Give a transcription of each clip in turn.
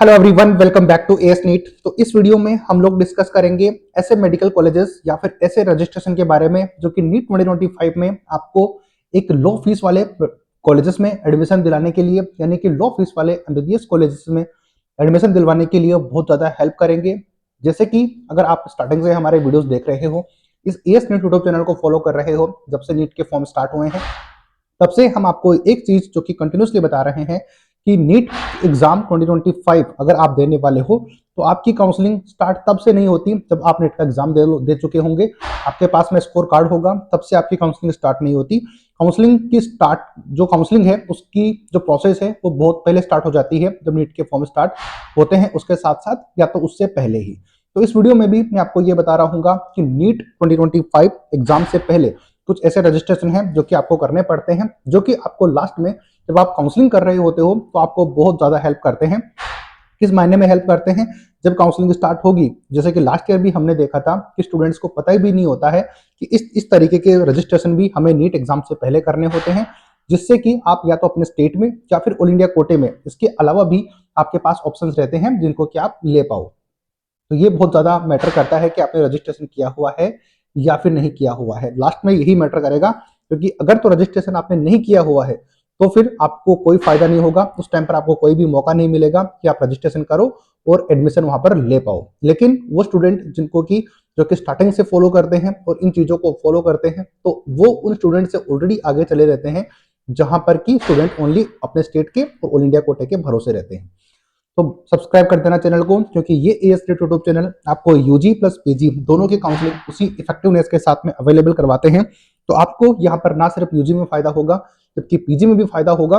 Hello everyone, welcome back to AS NEET. तो इस video में हम लोग डिस्कस करेंगे ऐसे मेडिकल कॉलेजेस या फिर ऐसे रजिस्ट्रेशन के बारे में जो कि नीट 2025 में आपको एक लो फीस वाले कॉलेजेस में एडमिशन दिलाने के लिए, यानी कि लो फीस वाले एमबीबीएस कॉलेजेस में एडमिशन दिलवाने के लिए बहुत ज़्यादा हेल्प करेंगे। जैसे कि अगर आप स्टार्टिंग से हमारे वीडियोस देख रहे हो, इस एएस नीट यूट्यूब चैनल को फॉलो कर रहे हो, जब से नीट के फॉर्म स्टार्ट हुए हैं तब से हम आपको एक चीज जो कि कंटिन्यूसली बता रहे हैं कि नीट एग्जाम 2025 अगर आप देने वाले हो तो आपकी काउंसलिंग स्टार्ट तब से नहीं होती जब आप नीट का एग्जाम दे चुके होंगे, आपके पास में स्कोर कार्ड होगा, तब से आपकी काउंसलिंग स्टार्ट नहीं होती। काउंसलिंग की स्टार्ट जो काउंसलिंग है उसकी जो प्रोसेस है वो बहुत पहले स्टार्ट हो जाती है जब नीट के फॉर्म स्टार्ट होते हैं, उसके साथ साथ या तो उससे पहले ही। तो इस वीडियो में भी मैं आपको ये बता रहा हूँ कि नीट 2025 एग्जाम से पहले कुछ ऐसे रजिस्ट्रेशन हैं जो कि आपको करने पड़ते हैं, जो कि आपको लास्ट में जब आप काउंसलिंग कर रहे होते हो तो आपको बहुत ज्यादा हेल्प करते हैं। किस मायने में हेल्प करते हैं? जब काउंसलिंग स्टार्ट होगी, जैसे कि लास्ट ईयर भी हमने देखा था कि स्टूडेंट्स को पता ही भी नहीं होता है कि इस तरीके के रजिस्ट्रेशन भी हमें नीट एग्जाम से पहले करने होते हैं, जिससे कि आप या तो अपने स्टेट में या फिर ऑल इंडिया कोटे में इसके अलावा भी आपके पास ऑप्शंस रहते हैं जिनको कि आप ले पाओ। तो ये बहुत ज़्यादा मैटर करता है कि आपने रजिस्ट्रेशन किया हुआ है या फिर नहीं किया हुआ है। लास्ट में यही मैटर करेगा, क्योंकि अगर तो रजिस्ट्रेशन आपने नहीं किया हुआ है तो फिर आपको कोई फायदा नहीं होगा, उस टाइम पर आपको कोई भी मौका नहीं मिलेगा कि आप रजिस्ट्रेशन करो और एडमिशन वहां पर ले पाओ। लेकिन वो स्टूडेंट जिनको की जो कि स्टार्टिंग से फॉलो करते हैं और इन चीज़ों को फॉलो करते हैं, तो वो उन स्टूडेंट से ऑलरेडी आगे चले रहते हैं, जहां पर की स्टूडेंट ओनली अपने स्टेट के और ऑल इंडिया कोटे के भरोसे रहते हैं। तो सब्सक्राइब कर देना चैनल को, क्योंकि ये एएस नीट यूट्यूब चैनल आपको यूजी प्लस पीजी दोनों की काउंसलिंग उसी इफेक्टिवनेस के साथ में अवेलेबल करवाते हैं। तो आपको यहाँ पर ना सिर्फ यूजी में फायदा होगा जबकि पीजी में भी फायदा होगा।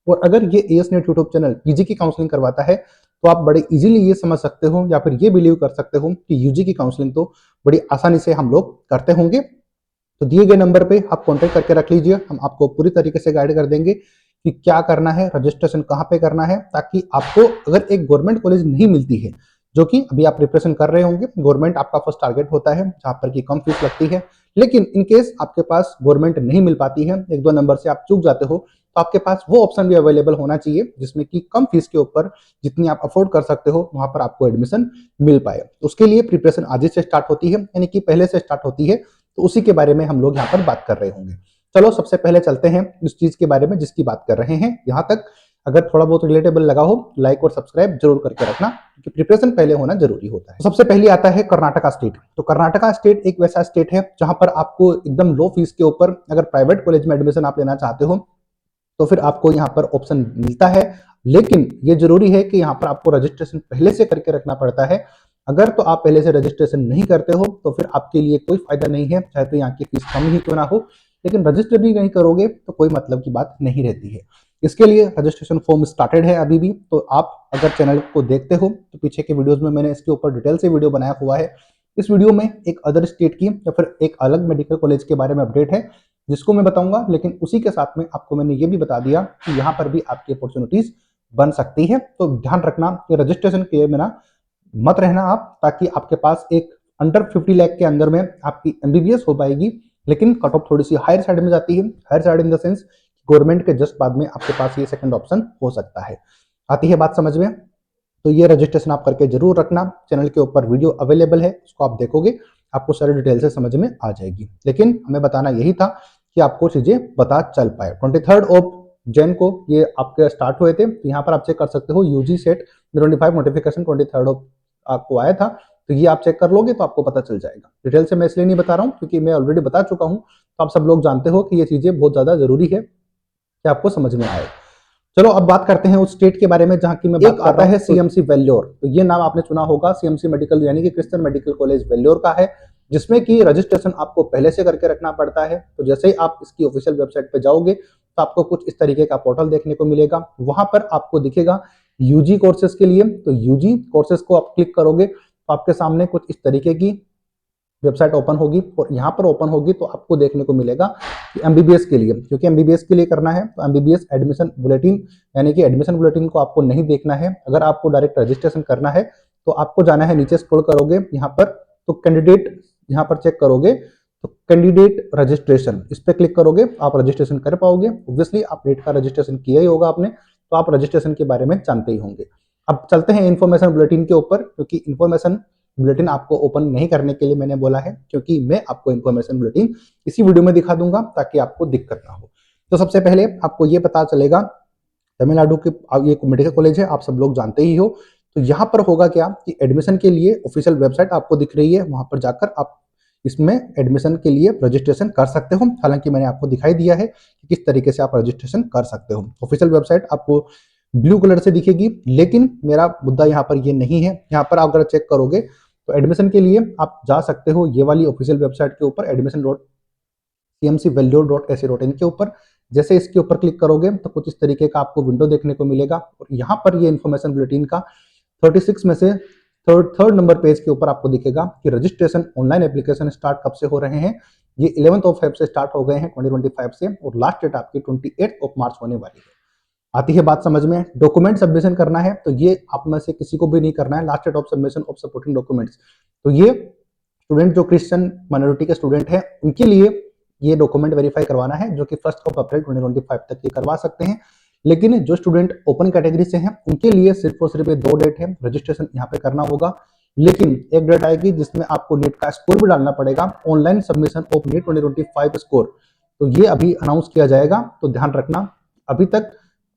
और अगर ये AS NEET YouTube channel PG की काउंसलिंग करवाता है तो आप बड़े इजीली ये समझ सकते हो या फिर ये बिलीव कर सकते हो कि यूजी की काउंसलिंग तो बड़ी आसानी से हम लोग करते होंगे। तो दिए गए नंबर पे आप कॉन्टेक्ट करके रख लीजिए, हम आपको पूरी तरीके से गाइड कर देंगे कि क्या करना है, रजिस्ट्रेशन कहाँ पे करना है, ताकि आपको अगर एक गवर्नमेंट कॉलेज नहीं मिलती है, जो कि अभी आप प्रिपरेशन कर रहे होंगे, गवर्नमेंट आपका फर्स्ट टारगेट होता है जहां पर की कम फीस लगती है, लेकिन इन केस आपके पास गवर्नमेंट नहीं मिल पाती है, एक दो नंबर से आप चूक जाते हो, तो आपके पास वो ऑप्शन भी अवेलेबल होना चाहिए जिसमें कि कम फीस के ऊपर जितनी आप अफोर्ड कर सकते हो वहां पर आपको एडमिशन मिल पाए। उसके लिए प्रिपरेशन आज ही से स्टार्ट होती है, यानी कि पहले से स्टार्ट होती है, तो उसी के बारे में हम लोग यहाँ पर बात कर रहे होंगे। चलो सबसे पहले चलते हैं उस चीज के बारे में जिसकी बात कर रहे हैं। यहाँ तक अगर थोड़ा बहुत रिलेटेबल लगा हो, लाइक और सब्सक्राइब जरूर करके रखना, क्योंकि प्रिपरेशन पहले होना जरूरी होता है। सबसे पहले आता है कर्नाटका स्टेट। तो कर्नाटका स्टेट एक वैसा स्टेट है जहां पर आपको एकदम लो फीस के ऊपर अगर प्राइवेट कॉलेज में एडमिशन आप लेना चाहते हो तो फिर आपको यहाँ पर ऑप्शन मिलता है। लेकिन ये जरूरी है कि यहाँ पर आपको रजिस्ट्रेशन पहले से करके रखना पड़ता है। अगर तो आप पहले से रजिस्ट्रेशन नहीं करते हो तो फिर आपके लिए कोई फायदा नहीं है, चाहे तो यहाँ की फीस कम ही क्यों ना हो, लेकिन रजिस्टर भी नहीं करोगे तो कोई मतलब की बात नहीं रहती है। इसके लिए रजिस्ट्रेशन फॉर्म स्टार्टेड है अभी भी, तो आप अगर चैनल को देखते हो तो पीछे के वीडियोस में मैंने इसके ऊपर डिटेल से वीडियो बनाया हुआ है। इस वीडियो में एक अदर स्टेट की या फिर एक अलग मेडिकल कॉलेज के बारे में अपडेट है जिसको मैं बताऊंगा, लेकिन उसी के साथ में आपको मैंने ये भी बता दिया कि यहाँ पर भी आपकी अपॉर्चुनिटीज बन सकती है। तो ध्यान रखना कि रजिस्ट्रेशन किए बिना मत रहना आप, ताकि आपके पास एक अंडर 50 लाख के अंदर में आपकी एमबीबीएस हो पाएगी, लेकिन कट ऑफ थोड़ी सी हायर साइड में जाती है। Higher side in the sense government के जस्ट बाद में आपके पास ये सेकंड ऑप्शन हो सकता है। आती है बात समझ में? तो ये रजिस्ट्रेशन आप करके जरूर रखना। चैनल के ऊपर वीडियो अवेलेबल है, उसको आप देखोगे आपको सारी डिटेल से समझ में आ जाएगी। लेकिन हमें बताना यही था कि आपको चीजें पता चल पाए। 23 ऑफ जैन को ये आपके स्टार्ट हुए थे, तो यहाँ पर आप चेक कर सकते हो यूजी सेट 25 नोटिफिकेशन 23 ऑफ आपको आया था, तो ये आप चेक कर लोगे तो आपको पता चल जाएगा। डिटेल से मैं इसलिए नहीं बता रहा हूँ क्योंकि मैं ऑलरेडी बता चुका हूँ, तो आप सब लोग जानते हो कि ये चीजें बहुत ज्यादा जरूरी है कि आपको समझ में आए। चलो अब बात करते हैं उस स्टेट के बारे में जहां की मैं बात आता है सीएमसी वेल्लोर। तो ये नाम आपने सुना होगा, सीएमसी मेडिकल यानी कि क्रिश्चियन मेडिकल कॉलेज वेल्लोर का है, जिसमें कि रजिस्ट्रेशन आपको पहले से करके रखना पड़ता है। तो जैसे ही आप इसकी ऑफिशियल वेबसाइट पे जाओगे तो आपको कुछ इस तरीके का पोर्टल देखने को मिलेगा। वहां पर आपको दिखेगा यूजी कोर्सेज के लिए, तो यूजी कोर्सेज को आप क्लिक करोगे तो आपके सामने कुछ इस तरीके की वेबसाइट ओपन होगी, और यहाँ पर ओपन होगी तो आपको देखने को मिलेगा कि एमबीबीएस के लिए, क्योंकि एमबीबीएस के लिए करना है तो एमबीबीएस एडमिशन बुलेटिन, यानी कि एडमिशन बुलेटिन को आपको नहीं देखना है। अगर आपको डायरेक्ट रजिस्ट्रेशन करना है तो आपको जाना है, नीचे स्क्रॉल करोगे यहाँ पर तो कैंडिडेट यहाँ पर चेक करोगे तो कैंडिडेट रजिस्ट्रेशन इस पर क्लिक करोगे, आप रजिस्ट्रेशन कर पाओगे। ऑब्वियसली आप नीट का रजिस्ट्रेशन किया ही होगा आपने, तो आप रजिस्ट्रेशन के बारे में जानते ही होंगे। अब चलते हैं इन्फॉर्मेशन बुलेटिन के ऊपर, क्योंकि इन्फॉर्मेशन बुलेटिन आपको ओपन नहीं करने के लिए मैंने बोला है, क्योंकि मैं आपको इन्फॉर्मेशन बुलेटिन इसी वीडियो में दिखा दूंगा ताकि आपको दिक्कत ना हो। तो सबसे पहले आपको ये पता चलेगा, तमिलनाडु के ये मेडिकल कॉलेज है, आप सब लोग जानते ही हो। तो यहाँ पर होगा क्या कि एडमिशन के लिए ऑफिशियल वेबसाइट आपको दिख रही है, वहां पर जाकर आप इसमें एडमिशन के लिए रजिस्ट्रेशन कर सकते हो। हालांकि मैंने आपको दिखाई दिया है कि किस तरीके से आप रजिस्ट्रेशन कर सकते हो। ऑफिशियल वेबसाइट आपको ब्लू कलर से दिखेगी, लेकिन मेरा मुद्दा यहाँ पर ये नहीं है। यहाँ पर आप अगर चेक करोगे तो एडमिशन के लिए आप जा सकते हो ये वाली ऑफिशियल वेबसाइट के ऊपर, admission.cmcvellore.ac.in के ऊपर। जैसे इसके ऊपर क्लिक करोगे तो कुछ इस तरीके का आपको विंडो देखने को मिलेगा, और यहाँ पर ये इन्फॉर्मेशन बुलेटिन का 36 में से थर्ड नंबर पेज के ऊपर आपको दिखेगा कि रजिस्ट्रेशन ऑनलाइन एप्लीकेशन स्टार्ट कब से हो रहे हैं। ये 11th ऑफ फेब से स्टार्ट हो गए हैं 2025 से, और लास्ट डेट आपकी 28 ऑफ मार्च होने वाली है। आती है बात समझ में। डॉक्यूमेंट सबमिशन करना है तो ये आप में से किसी को भी नहीं करना है। Last date of submission of supporting documents, तो ये स्टूडेंट जो क्रिश्चियन माइनॉरिटी के स्टूडेंट हैं उनके लिए ये डॉक्यूमेंट वेरीफाई करवाना है, जो कि 1 अप्रैल 2025 तक ये करवा सकते हैं। लेकिन जो स्टूडेंट ओपन कैटेगरी से हैं उनके लिए सिर्फ और सिर्फ ये 2 डेट है रजिस्ट्रेशन यहाँ पे करना होगा। लेकिन एक डेट आएगी जिसमें आपको नीट का स्कोर भी डालना पड़ेगा, online submission of NEET 2025 score. तो ये अभी अनाउंस किया जाएगा, तो ध्यान रखना। अभी तक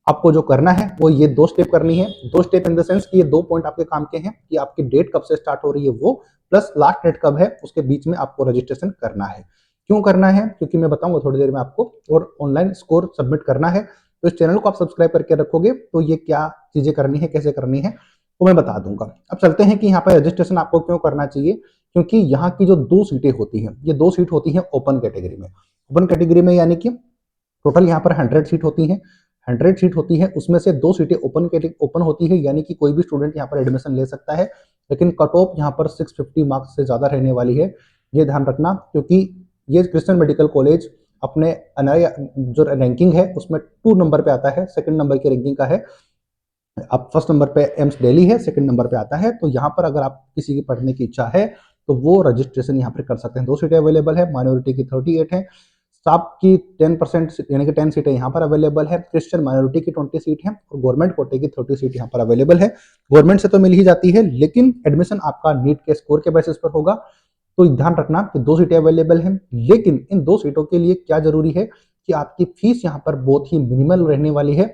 आपको जो करना है वो ये 2 स्टेप करनी है। 2 स्टेप इन द सेंस कि ये 2 पॉइंट आपके काम के हैं कि आपकी डेट कब से स्टार्ट हो रही है वो, प्लस लास्ट डेट कब है, उसके बीच में आपको रजिस्ट्रेशन करना है। क्यों करना है, क्योंकि मैं बताऊंगा थोड़ी देर में आपको। और ऑनलाइन स्कोर सबमिट करना है, तो इस चैनल को आप सब्सक्राइब करके रखोगे तो ये क्या चीजें करनी है, कैसे करनी है, तो मैं बता दूंगा। अब चलते हैं कि यहाँ पर रजिस्ट्रेशन आपको क्यों करना चाहिए। क्योंकि यहाँ की जो 2 सीटें होती हैं, ये 2 सीट होती हैं ओपन कैटेगरी में। ओपन कैटेगरी में यानी कि टोटल यहाँ पर 100 सीट होती हैं। 100 सीट होती है, उसमें से 2 सीटें ओपन होती है, यानी कि कोई भी स्टूडेंट यहाँ पर एडमिशन ले सकता है। लेकिन कट ऑफ यहाँ पर 650 मार्क्स से ज्यादा रहने वाली है, ये ध्यान रखना। क्योंकि ये क्रिश्चियन मेडिकल कॉलेज अपने जो रैंकिंग है उसमें 2 नंबर पे आता है, सेकंड नंबर की रैंकिंग का है। अब फर्स्ट नंबर पे एम्स दिल्ली है, सेकंड नंबर पे आता है। तो यहाँ पर अगर आप किसी की पढ़ने की इच्छा है तो वो रजिस्ट्रेशन यहाँ पर कर सकते हैं। 2 सीटें अवेलेबल है, माइनॉरिटी की 38 है, स्टाफ की 10% यानी कि 10 सीटें यहाँ पर अवेलेबल है, क्रिश्चियन माइनॉरिटी की 20 सीट है, और गवर्नमेंट कोटे की 30 सीट यहाँ पर अवेलेबल है। गवर्नमेंट से तो मिल ही जाती है, लेकिन एडमिशन आपका नीट के स्कोर के बेसिस पर होगा। तो ध्यान रखना कि 2 सीटें अवेलेबल हैं, लेकिन इन 2 सीटों के लिए क्या जरूरी है कि आपकी फीस यहाँ पर बहुत ही मिनिमल रहने वाली है।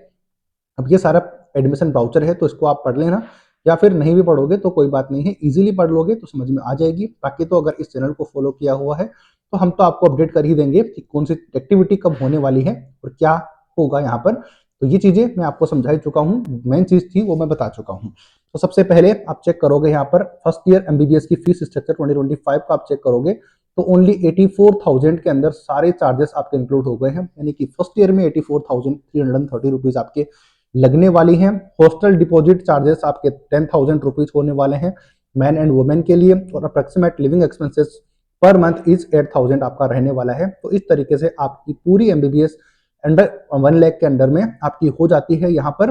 अब ये सारा एडमिशन वाउचर है, तो इसको आप पढ़ लेना, या फिर नहीं भी पढ़ोगे तो कोई बात नहीं है, इजीली पढ़ लोगे तो समझ में आ जाएगी। बाकी तो अगर इस चैनल को फॉलो किया हुआ है तो हम तो आपको अपडेट कर ही देंगे कि कौन सी एक्टिविटी कब होने वाली है और क्या होगा यहाँ पर। तो ये चीजें मैं आपको समझा ही चुका हूँ, मेन चीज थी वो मैं बता चुका हूँ। तो सबसे पहले आप चेक करोगे यहाँ पर फर्स्ट ईयर एमबीबीएस की फीस स्ट्रक्चर 2025 का आप चेक करोगे तो ओनली 84,000 के अंदर सारे चार्जेस आपके इंक्लूड हो गए हैं। यानी कि फर्स्ट ईयर में 84,330 रुपीज आपके लगने वाली हैं। हॉस्टल डिपॉजिट चार्जेस आपके 10,000 रुपीज होने वाले हैं मैन एंड वुमेन के लिए, और approximate living expenses per month is 8,000 आपका रहने वाला है। तो इस तरीके से आपकी पूरी एमबीबीएस अंडर 1 लाख के अंडर में आपकी हो जाती है। यहाँ पर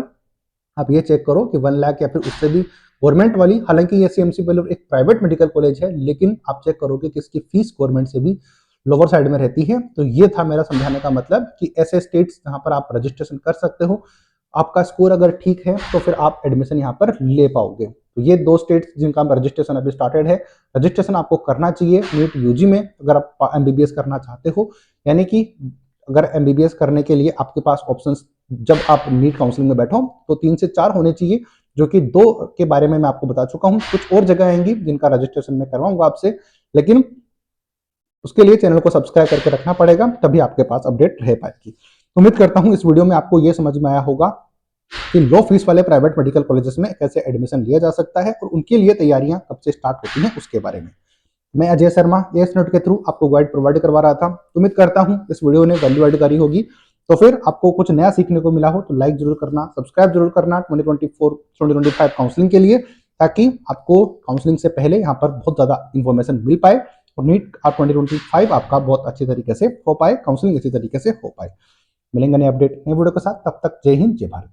आप ये चेक करो कि 1 लाख या फिर उससे भी गवर्नमेंट वाली, हालांकि ये सीएमसी वेल्लोर एक प्राइवेट मेडिकल कॉलेज है, लेकिन आप चेक करोगे कि इसकी फीस गवर्नमेंट से भी लोअर साइड में रहती है। तो ये था मेरा समझाने का मतलब कि ऐसे स्टेट्स जहां पर आप रजिस्ट्रेशन कर सकते हो, आपका स्कोर अगर ठीक है तो फिर आप एडमिशन यहाँ पर ले पाओगे। तो ये 2 स्टेट्स जिनका रजिस्ट्रेशन अभी स्टार्टेड है। रजिस्ट्रेशन आपको करना चाहिए नीट यूजी में अगर आप एमबीबीएस करना चाहते हो। यानी कि अगर एमबीबीएस करने के लिए आपके पास ऑप्शंस, जब आप नीट काउंसलिंग में बैठो तो 3 से 4 होने चाहिए, जो कि 2 के बारे में मैं आपको बता चुका हूँ। कुछ और जगह आएंगी जिनका रजिस्ट्रेशन मैं करवाऊंगा आपसे, लेकिन उसके लिए चैनल को सब्सक्राइब करके रखना पड़ेगा, तभी आपके पास अपडेट रह पाएगी। उम्मीद करता हूँ इस वीडियो में आपको ये समझ में आया होगा कि लो फीस वाले प्राइवेट मेडिकल कॉलेजेस में कैसे एडमिशन लिया जा सकता है और उनके लिए तैयारियां कब से स्टार्ट होती हैं उसके बारे में। मैं अजय शर्मा एस नोट के थ्रू आपको गाइड प्रोवाइड करवा रहा था। उम्मीद करता हूं इस वीडियो ने वैल्यू एड करी होगी। तो फिर आपको कुछ नया सीखने को मिला हो तो लाइक जरूर करना, सब्सक्राइब जरूर करना 2024-2025 काउंसलिंग के लिए, ताकि आपको काउंसलिंग से पहले यहाँ पर बहुत ज्यादा इंफॉर्मेशन मिल पाए और नीट 2025 आपका बहुत अच्छी तरीके से हो पाए, काउंसलिंग अच्छी तरीके से हो पाए। मिलेंगे नए अपडेट नए वीडियो के साथ, तब तक जय हिंद जय भारत।